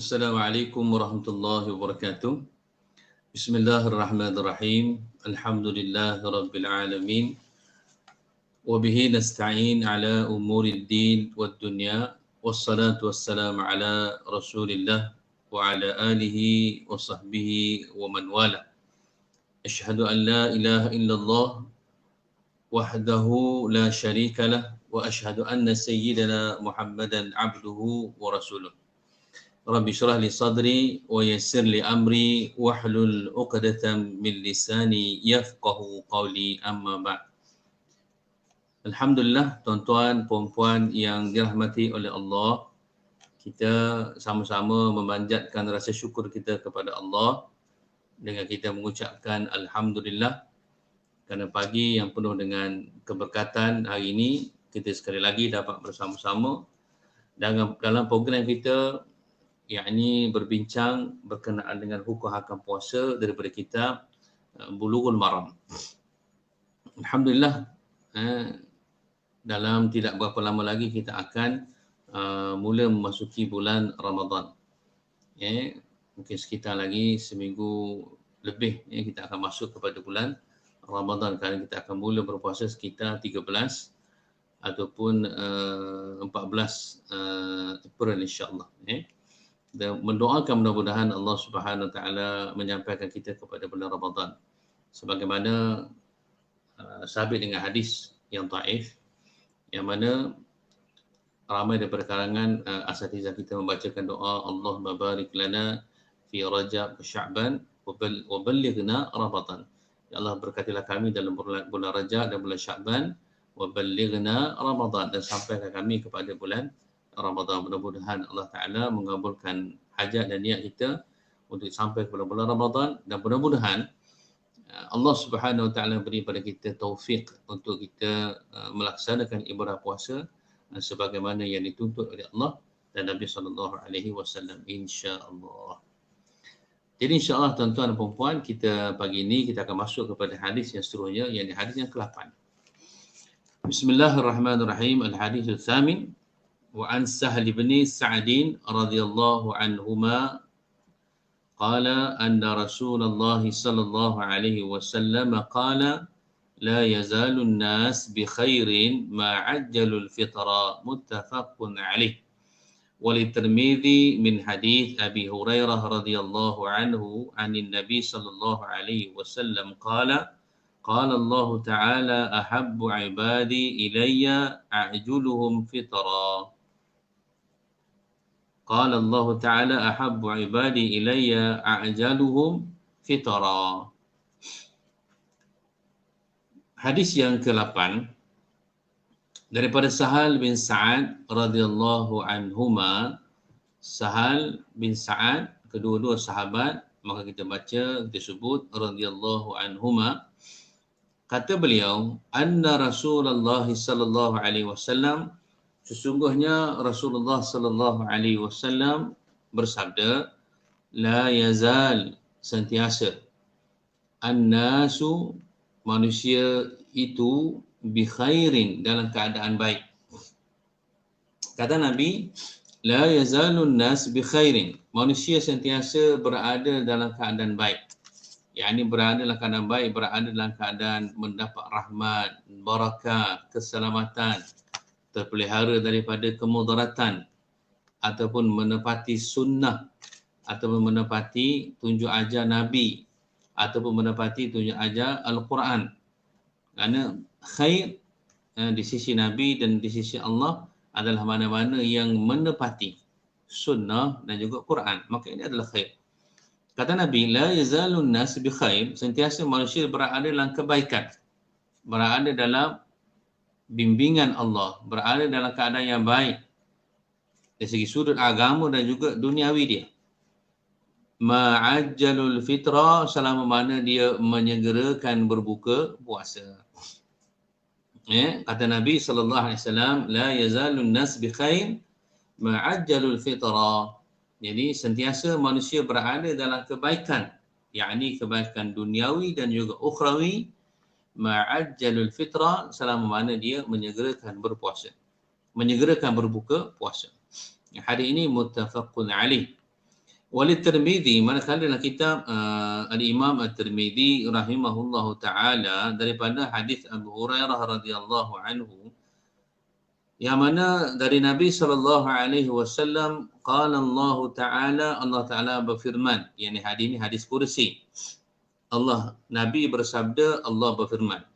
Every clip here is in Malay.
Assalamualaikum warahmatullahi wabarakatuh. Bismillahirrahmanirrahim. Alhamdulillahirabbil alamin. Wa bihi nasta'in ala umurid din wad dunya. Wassalatu wassalamu ala Rasulillah wa ala alihi wa sahbihi wa man wala. Asyhadu an la ilaha illallah wahdahu la syarika lah wa asyhadu anna sayyidana Muhammadan abduhu wa rasuluh. Rabbi syrah li sadri wa yassir li amri wahlul 'uqdatam min lisani yafqahu qawli, amma ba'd. Alhamdulillah, tuan-tuan puan-puan yang dirahmati oleh Allah, kita sama-sama memanjatkan rasa syukur kita kepada Allah dengan kita mengucapkan alhamdulillah kerana pagi yang penuh dengan keberkatan hari ini kita sekali lagi dapat bersama-sama dalam program kita, yakni berbincang berkenaan dengan hukum hakam puasa daripada kitab Bulughul Maram. Alhamdulillah, dalam tidak berapa lama lagi kita akan mula memasuki bulan Ramadan. Mungkin sekitar lagi seminggu lebih kita akan masuk kepada bulan Ramadan, kerana kita akan mula berpuasa sekitar 13 ataupun 14 April, insya-Allah. Dan mendoakan mudah-mudahan Allah Subhanahu Wa Taala menyampaikan kita kepada bulan Ramadan sebagaimana sabit dengan hadis yang dhaif, yang mana ramai daripada kalangan asatizah kita membacakan doa Allahumma barik lana fi Rajab wa Sya'ban wa ballighna Ramadan. Ya Allah, berkatilah kami dalam bulan Rajab dan bulan Sya'ban, wa ballighna Ramadan, dan sampaikan kami kepada bulan Ramadan. Mudah-mudahan Allah Ta'ala mengabulkan hajat dan niat kita untuk sampai kepada bulan Ramadan, dan mudah-mudahan Allah Subhanahu Wa Ta'ala beri pada kita taufik untuk kita melaksanakan ibadah puasa sebagaimana yang dituntut oleh Allah dan Nabi SAW, insya-Allah. Jadi insya-Allah tuan-tuan dan puan-puan, kita pagi ini kita akan masuk kepada hadis yang seterusnya, yang di hadis yang ke-8. Bismillahirrahmanirrahim. Al-hadis al-thamin. وعن سهل بن سعد رضي الله عنهما قال أن رسول الله صلى الله عليه وسلم قال لا يزال الناس بخير ما عجلوا الفطر، متفق عليه. وللترمذي من حديث أبي هريرة رضي الله عنه عن النبي صلى الله عليه وسلم قال قال الله تعالى أحب عبادي إلي أعجلهم فطرا. قال الله تعالى أحب عبادي إلي أعجلهم فطرا. Hadis yang ke-8 daripada Sahal bin Sa'ad radhiyallahu anhuma. Sahal bin Sa'ad, kedua-dua sahabat, maka kita baca, kita sebut radhiyallahu anhuma. Kata beliau, anna Rasulullah sallallahu alaihi wasallam, sesungguhnya Rasulullah sallallahu alaihi wasallam bersabda, la yazal, sentiasa, annasu, manusia itu, bi khairin, dalam keadaan baik. Kata Nabi, la yazalun nas bi khairin, manusia sentiasa berada dalam keadaan baik. Yakni berada dalam keadaan baik, berada dalam keadaan mendapat rahmat, barakah, keselamatan, terpelihara daripada kemudaratan, ataupun menepati sunnah, ataupun menepati tunjuk ajar Nabi, ataupun menepati tunjuk ajar Al-Quran. Kerana khair di sisi Nabi dan di sisi Allah adalah mana-mana yang menepati sunnah dan juga Quran, maka ini adalah khair. Kata Nabi, la yazalun nas bi khair, sentiasa manusia berada dalam kebaikan, berada dalam bimbingan Allah, berada dalam keadaan yang baik dari segi sudut agama dan juga duniawi dia. Ma'ajjalul fitra, selama mana dia menyegerakan berbuka puasa. Kata Nabi SAW, la yazalun nas bi khair ma'ajjalul fitra. Jadi sentiasa manusia berada dalam kebaikan, yakni kebaikan duniawi dan juga ukhrawi, ma'ajjalul fitra, selama mana dia menyegerakan berpuasa, menyegerakan berbuka puasa. Hadis ini muttafaqun alaih. Walid Tirmidzi, manakala dalam kitab Al-Imam At-Tirmidzi rahimahullahu taala daripada hadis Abu Hurairah radhiyallahu anhu, yang mana dari Nabi sallallahu alaihi wasallam, qala Allah taala, Allah taala berfirman, yakni hadis ini hadis kursi. Nabi bersabda, Allah berfirman,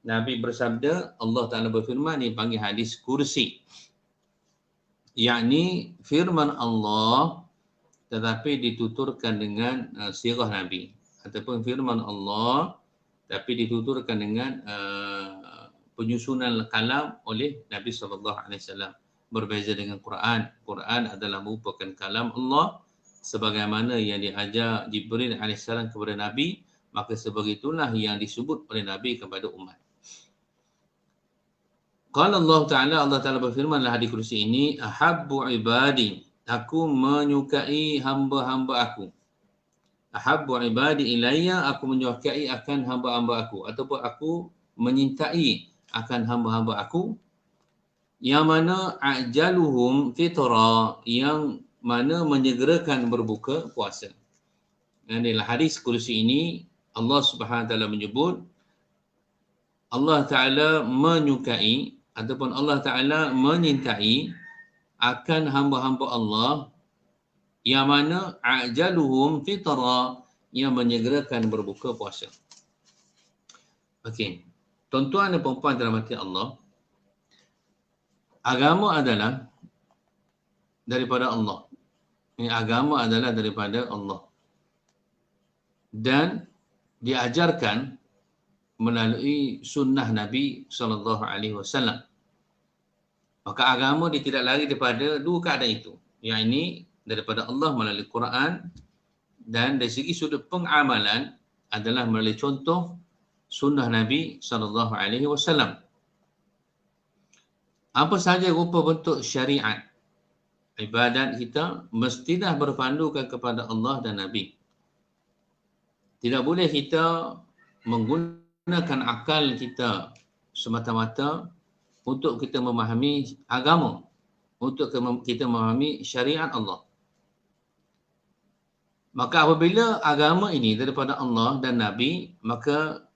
Nabi bersabda, Allah taala berfirman, ni panggil hadis kursi. Yakni firman Allah tetapi dituturkan dengan sirah Nabi, ataupun firman Allah tapi dituturkan dengan penyusunan kalam oleh Nabi SAW. Berbeza dengan Quran. Quran adalah merupakan kalam Allah sebagaimana yang diajar Jibril AS kepada Nabi, maka sebegitulah yang disebut oleh Nabi kepada umat. Qala Allah Ta'ala berfirman dalam hadis kursi ini, ahabbu ibadi, aku menyukai hamba-hamba aku. Ahabbu ibadi ilayya, aku menyukai akan hamba-hamba aku, ataupun aku menyintai akan hamba-hamba aku, yang mana ajaluhum fitra, yang mana menyegerakan berbuka puasa. Dan dalam hadis kursi ini Allah Subhanahu Wa Taala menyebut Allah Ta'ala menyukai ataupun Allah Ta'ala menyintai akan hamba-hamba Allah yang mana ajaluhum fitra, yang menyegerakan berbuka puasa. Okey. Tuan-tuan dan puan-puan dirahmati Allah, agama adalah daripada Allah. Ini agama adalah daripada Allah. Dan diajarkan melalui sunnah Nabi SAW. Maka agama dia tidak lari daripada dua keadaan itu. Yang ini daripada Allah melalui Quran, dan dari segi sudut pengamalan adalah melalui contoh sunnah Nabi SAW. Apa sahaja rupa bentuk syariat, ibadat kita mestilah berpandukan kepada Allah dan Nabi. Tidak boleh kita menggunakan akal kita semata-mata untuk kita memahami agama, untuk kita memahami syariat Allah. Maka apabila agama ini daripada Allah dan Nabi, maka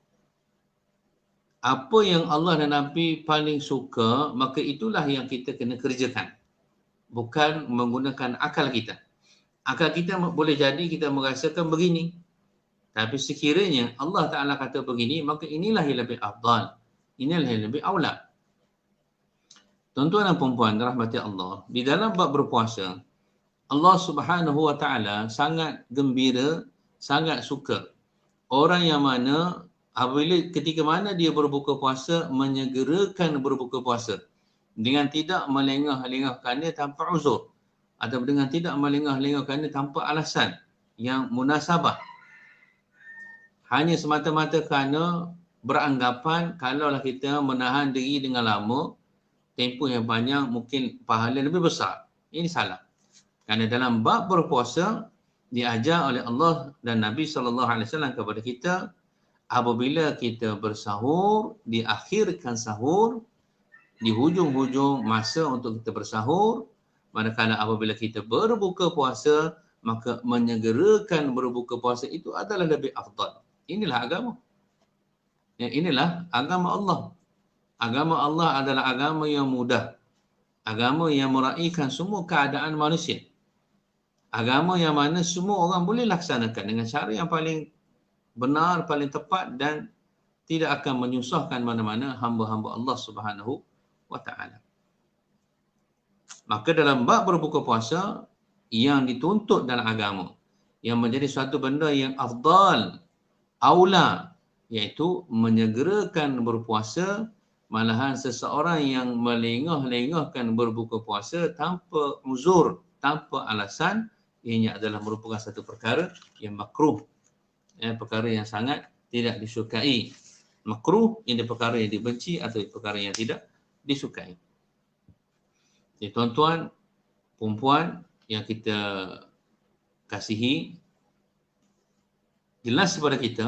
apa yang Allah dan Nabi paling suka, maka itulah yang kita kena kerjakan. Bukan menggunakan akal kita. Akal kita boleh jadi kita merasakan begini. Tapi sekiranya Allah Ta'ala kata begini, maka inilah yang lebih afdal. Inilah yang lebih aula. Tuan-tuan dan puan-puan rahmati Allah, di dalam bab berpuasa, Allah Subhanahu Wa Ta'ala sangat gembira, sangat suka orang yang mana apabila ketika mana dia berbuka puasa, menyegerakan berbuka puasa dengan tidak melengah-lengahkannya tanpa uzur, atau dengan tidak melengah-lengahkannya tanpa alasan yang munasabah. Hanya semata-mata kerana beranggapan kalaulah kita menahan diri dengan lama, tempoh yang panjang, mungkin pahala lebih besar. Ini salah. Kerana dalam bab berpuasa diajar oleh Allah dan Nabi SAW kepada kita, apabila kita bersahur, diakhirkan sahur, di hujung-hujung masa untuk kita bersahur, manakala apabila kita berbuka puasa, maka menyegerakan berbuka puasa itu adalah lebih afdal. Inilah agama. Inilah agama Allah. Agama Allah adalah agama yang mudah. Agama yang meraihkan semua keadaan manusia. Agama yang mana semua orang boleh laksanakan dengan cara yang paling benar, paling tepat, dan tidak akan menyusahkan mana-mana hamba-hamba Allah Subhanahu Wa Ta'ala. Maka dalam bab berbuka puasa, yang dituntut dalam agama, yang menjadi suatu benda yang afdal, aula, iaitu menyegerakan berpuasa. Malahan seseorang yang melengah-lengahkan berbuka puasa tanpa uzur, tanpa alasan, ianya adalah merupakan satu perkara yang makruh. Perkara yang sangat tidak disukai. Makruh ini perkara yang dibenci atau perkara yang tidak disukai. Jadi tuan-tuan, perempuan yang kita kasihi, jelas kepada kita,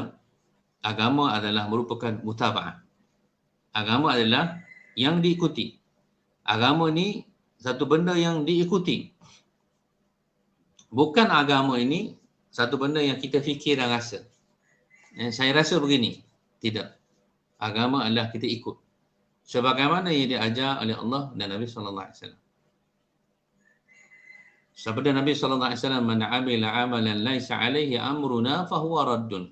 agama adalah merupakan mutaba'ah. Agama adalah yang diikuti. Agama ni satu benda yang diikuti. Bukan agama ini satu benda yang kita fikir dan rasa. Saya rasa begini. Tidak. Agama adalah kita ikut. Sebagaimana yang diajar oleh Allah dan Nabi SAW. Sabda Nabi SAW, "Man 'amila 'amalan laisa 'alaihi amruna fahuwa raddun."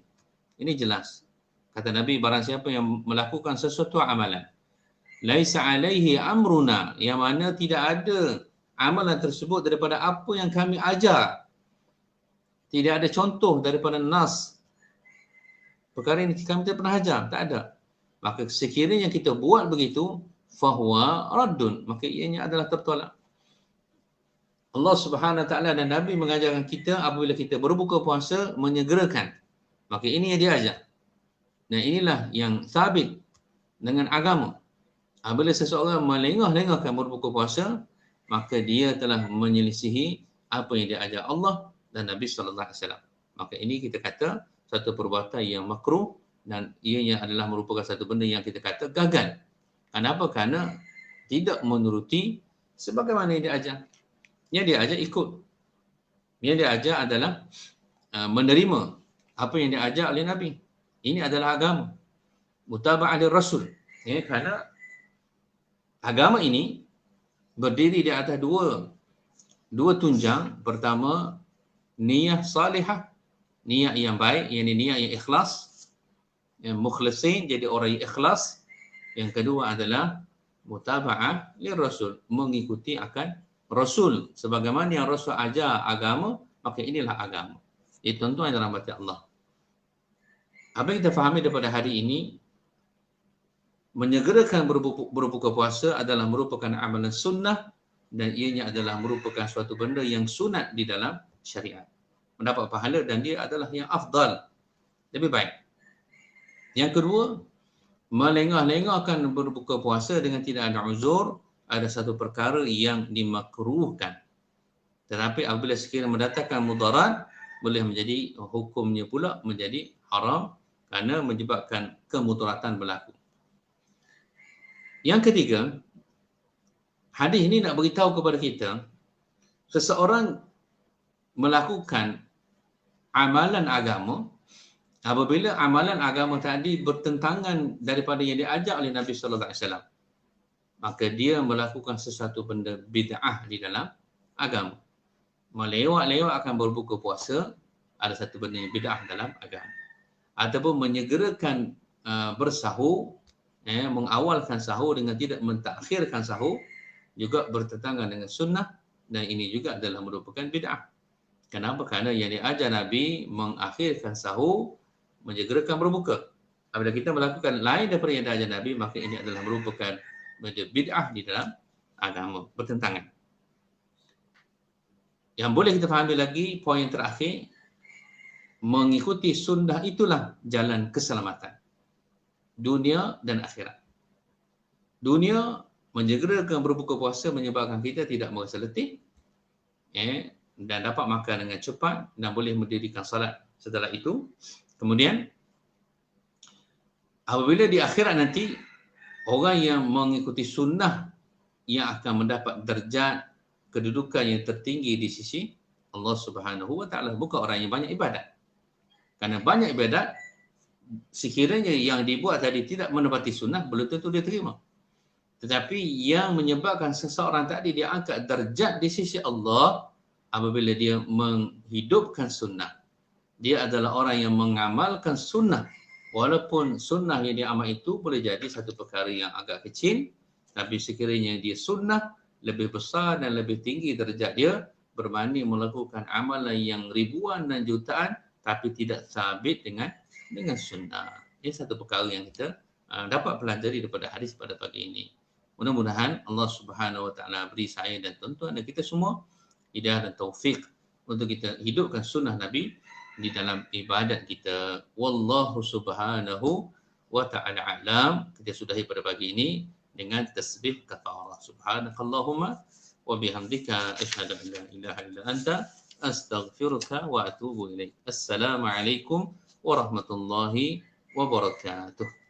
Ini jelas. Kata Nabi, barang siapa yang melakukan sesuatu amalan laisa 'alaihi amruna, yang mana tidak ada amalan tersebut daripada apa yang kami ajar. Tidak ada contoh daripada nas. Perkara ini kami tidak pernah ajar, tak ada. Maka sekiranya kita buat begitu, fahuwa raddun, maka ianya adalah tertolak. Allah Subhanahu Wa Taala dan Nabi mengajarkan kita apabila kita berbuka puasa menyegerakan. Maka ini yang diajar. Dan inilah yang sabit dengan agama. Apabila seseorang melengah-lengahkan berbuka puasa, maka dia telah menyelisihi apa yang diajar Allah dan Nabi sallallahu alaihi wasallam. Maka ini kita kata satu perbuatan yang makruh dan ianya adalah merupakan satu benda yang kita kata gagal. Kenapa? Kerana tidak menuruti sebagaimana yang diajar. Yang diajar ikut. Yang diajar adalah menerima apa yang diajar oleh Nabi. Ini adalah agama. Mutaba'ah Rasul. Kerana agama ini berdiri di atas dua tunjang. Pertama, niyah salihah, niat yang baik, yakni niat yang ikhlas, yang mukhlisin, jadi orang yang ikhlas. Yang kedua adalah mutaba'ah Rasul, mengikuti akan Rasul. Sebagaimana yang Rasul ajar agama, maka inilah agama. Itu tuan-tuan yang dirahmati Allah. Apa yang kita fahami daripada hari ini, menyegerakan berbuka puasa adalah merupakan amalan sunnah dan ianya adalah merupakan suatu benda yang sunat di dalam syariat. Mendapat pahala dan dia adalah yang afdal, lebih baik. Yang kedua, melengah-lengahkan berbuka puasa dengan tidak ada uzur ada satu perkara yang dimakruhkan. Tetapi apabila sekiranya mendatangkan mudarat, boleh menjadi hukumnya pula menjadi haram kerana menyebabkan kemudaratan berlaku. Yang ketiga, hadis ini nak beritahu kepada kita, seseorang melakukan amalan agama, apabila amalan agama tadi bertentangan daripada yang diajar oleh Nabi sallallahu alaihi wasallam, maka dia melakukan sesuatu benda bid'ah di dalam agama. Melewat-lewat akan berbuka puasa ada satu benda yang bid'ah dalam agama. Ataupun menyegerakan bersahur, mengawalkan sahur dengan tidak mentakhirkan sahur, juga bertentangan dengan sunnah dan ini juga adalah merupakan bid'ah. Kenapa? Kerana yang diajar Nabi mengakhirkan sahur, menyegerakan berbuka. Apabila kita melakukan lain daripada yang diajar Nabi, maka ini adalah merupakan bid'ah di dalam agama, bertentangan. Yang boleh kita fahami lagi, poin terakhir, mengikuti sunnah itulah jalan keselamatan dunia dan akhirat. Dunia, menyegerakan berbuka puasa menyebabkan kita tidak merasa letih, dan dapat makan dengan cepat dan boleh mendirikan salat setelah itu. Kemudian apabila di akhirat nanti, orang yang mengikuti sunnah yang akan mendapat derajat kedudukan yang tertinggi di sisi Allah Subhanahu Wa Taala, bukan orang yang banyak ibadat. Kerana banyak ibadat, sekiranya yang dibuat tadi tidak menepati sunnah, belum tentu dia terima. Tetapi yang menyebabkan seseorang tadi dia angkat derajat di sisi Allah apabila dia menghidupkan sunnah. Dia adalah orang yang mengamalkan sunnah. Walaupun sunnah yang dia amal itu boleh jadi satu perkara yang agak kecil, tapi sekiranya dia sunnah lebih besar dan lebih tinggi derajat dia berbanding melakukan amalan yang ribuan dan jutaan tapi tidak sabit dengan sunnah. Ini satu perkara yang kita dapat pelajari daripada hadis pada pagi ini. Mudah-mudahan Allah Subhanahu Wa Taala beri saya dan tuan-tuan dan kita semua hidayah dan taufik untuk kita hidupkan sunnah Nabi di dalam ibadat kita. Wallahu Subhanahu Wa Taala alam. Kita sudahi pada pagi ini dengan tasbih kafarah. Subhanakallahumma wa bihamdika asyhadu an la ilaha illa anta astaghfiruka wa atubu ilaik. Assalamualaikum warahmatullahi wabarakatuh.